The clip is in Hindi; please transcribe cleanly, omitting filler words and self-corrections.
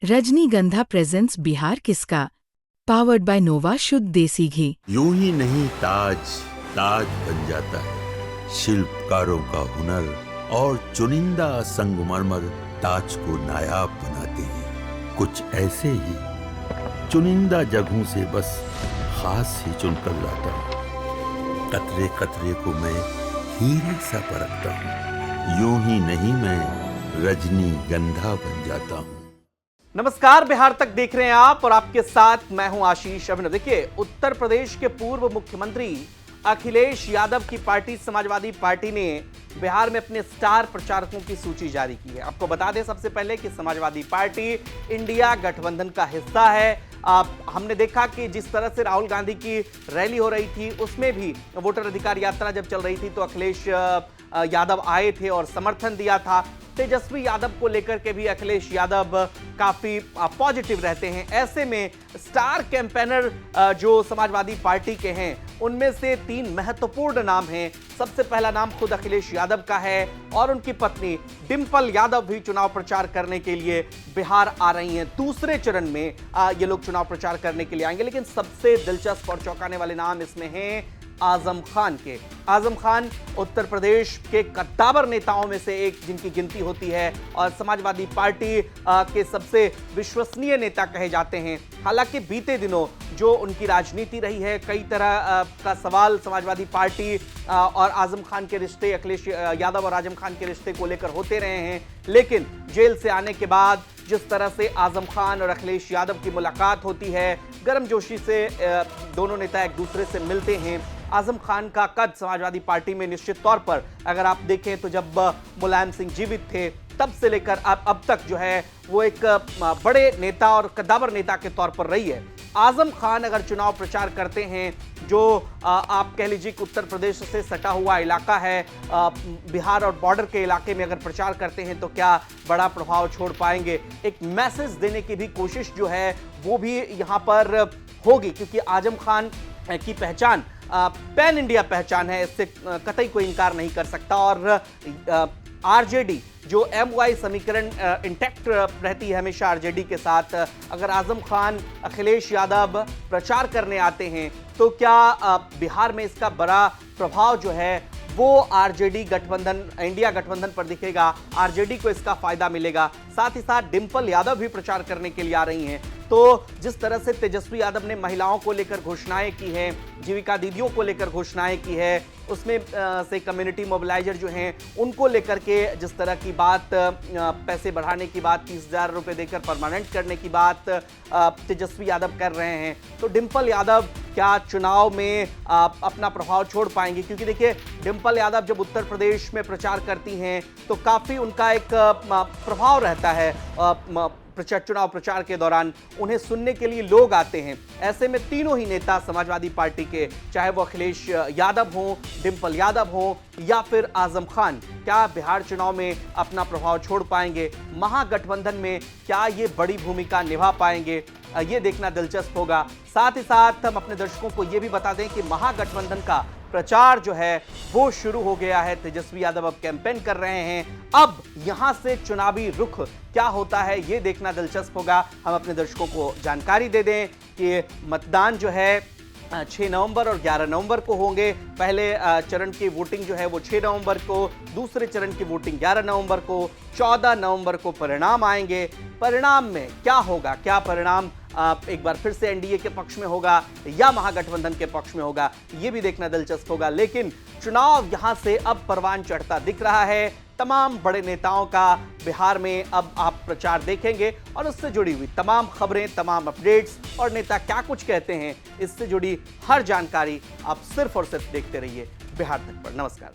रजनीगंधा प्रेजेंट्स बिहार किसका, पावर्ड बाय नोवा शुद्ध देसी घी। यूं ही नहीं ताज ताज बन जाता है, शिल्पकारों का हुनर और चुनिंदा संगमरमर ताज को नायाब बनाते हैं। कुछ ऐसे ही चुनिंदा जगहों से बस खास ही चुनकर लाता हूँ। कतरे कतरे को मैं हीरे सा परखता हूँ। यूं ही नहीं मैं रजनीगंधा बन जाता हूँ। नमस्कार, बिहार तक देख रहे हैं आप और आपके साथ मैं हूं आशीष अभिनव। देखिए, उत्तर प्रदेश के पूर्व मुख्यमंत्री अखिलेश यादव की पार्टी समाजवादी पार्टी ने बिहार में अपने स्टार प्रचारकों की सूची जारी की है। आपको बता दें सबसे पहले कि समाजवादी पार्टी इंडिया गठबंधन का हिस्सा है। हमने देखा कि जिस तरह से राहुल गांधी की रैली हो रही थी, उसमें भी वोटर अधिकार यात्रा जब चल रही थी तो अखिलेश यादव आए थे और समर्थन दिया था। तेजस्वी यादव को लेकर के भी अखिलेश यादव काफी पॉजिटिव रहते हैं। ऐसे में स्टार कैंपेनर जो समाजवादी पार्टी के हैं, उनमें से 3 महत्वपूर्ण नाम हैं। सबसे पहला नाम खुद अखिलेश यादव का है और उनकी पत्नी डिंपल यादव भी चुनाव प्रचार करने के लिए बिहार आ रही हैं। दूसरे चरण में ये लोग चुनाव प्रचार करने के लिए आएंगे। लेकिन सबसे दिलचस्प और चौंकाने वाले नाम इसमें हैं आजम खान के। आजम खान उत्तर प्रदेश के कद्दावर नेताओं में से एक जिनकी गिनती होती है और समाजवादी पार्टी के सबसे विश्वसनीय नेता कहे जाते हैं। हालांकि बीते दिनों जो उनकी राजनीति रही है, कई तरह का सवाल समाजवादी पार्टी और आजम खान के रिश्ते, अखिलेश यादव और आजम खान के रिश्ते को लेकर होते रहे हैं। लेकिन जेल से आने के बाद जिस तरह से आजम खान और अखिलेश यादव की मुलाकात होती है, गर्मजोशी से दोनों नेता एक दूसरे से मिलते हैं। आजम खान का कद समाजवादी पार्टी में निश्चित तौर पर अगर आप देखें तो जब मुलायम सिंह जीवित थे तब से लेकर अब तक जो है वो एक बड़े नेता और कद्दावर नेता के तौर पर रही है। आजम खान अगर चुनाव प्रचार करते हैं, जो आप कह लीजिए कि उत्तर प्रदेश से सटा हुआ इलाका है, बिहार और बॉर्डर के इलाके में अगर प्रचार करते हैं तो क्या बड़ा प्रभाव छोड़ पाएंगे। एक मैसेज देने की भी कोशिश जो है वो भी यहाँ पर होगी, क्योंकि आजम खान की पहचान पैन इंडिया पहचान है, इससे कतई कोई इनकार नहीं कर सकता। और आरजेडी जो MY समीकरण इंटैक्ट रहती है हमेशा आरजेडी के साथ। अगर आजम खान अखिलेश यादव प्रचार करने आते हैं तो क्या बिहार में इसका बड़ा प्रभाव जो है वो आरजेडी गठबंधन, इंडिया गठबंधन पर दिखेगा, आरजेडी को इसका फायदा मिलेगा। साथ ही साथ डिंपल यादव भी प्रचार करने के लिए आ रही हैं। तो जिस तरह से तेजस्वी यादव ने महिलाओं को लेकर घोषणाएं की हैं, जीविका दीदियों को लेकर घोषणाएं की है, उसमें से कम्युनिटी मोबिलाइजर जो हैं उनको लेकर के जिस तरह की बात, पैसे बढ़ाने की बात, 30,000 रुपये देकर परमानेंट करने की बात तेजस्वी यादव कर रहे हैं, तो डिंपल यादव क्या चुनाव में अपना प्रभाव छोड़ पाएंगे? क्योंकि देखिए, डिंपल यादव जब उत्तर प्रदेश में प्रचार करती हैं तो काफ़ी उनका एक प्रभाव रहता है। चुनाव प्रचार के दौरान उन्हें सुनने के लिए लोग आते हैं। ऐसे में तीनों ही नेता समाजवादी पार्टी के, चाहे वो अखिलेश यादव हों, डिंपल यादव हों या फिर आजम खान, क्या बिहार चुनाव में अपना प्रभाव छोड़ पाएंगे? महागठबंधन में क्या ये बड़ी भूमिका निभा पाएंगे? ये देखना दिलचस्प होगा। साथ ही साथ हम अपने दर्शकों को ये भी बता दें कि महागठबंधन का प्रचार जो है वो शुरू हो गया है। तेजस्वी यादव अब कैंपेन कर रहे हैं। अब यहां से चुनावी रुख क्या होता है ये देखना दिलचस्प होगा। हम अपने दर्शकों को जानकारी दे दें कि मतदान जो है 6 नवंबर और 11 नवंबर को होंगे। पहले चरण की वोटिंग जो है वो 6 नवंबर को, दूसरे चरण की वोटिंग 11 नवंबर को, 14 नवंबर को परिणाम आएंगे। परिणाम में क्या होगा, क्या परिणाम एक बार फिर से एनडीए के पक्ष में होगा या महागठबंधन के पक्ष में होगा, ये भी देखना दिलचस्प होगा। लेकिन चुनाव यहां से अब परवान चढ़ता दिख रहा है। तमाम बड़े नेताओं का बिहार में अब आप प्रचार देखेंगे और उससे जुड़ी हुई तमाम खबरें, तमाम अपडेट्स और नेता क्या कुछ कहते हैं, इससे जुड़ी हर जानकारी आप सिर्फ और सिर्फ देखते रहिए बिहार तक पर। नमस्कार।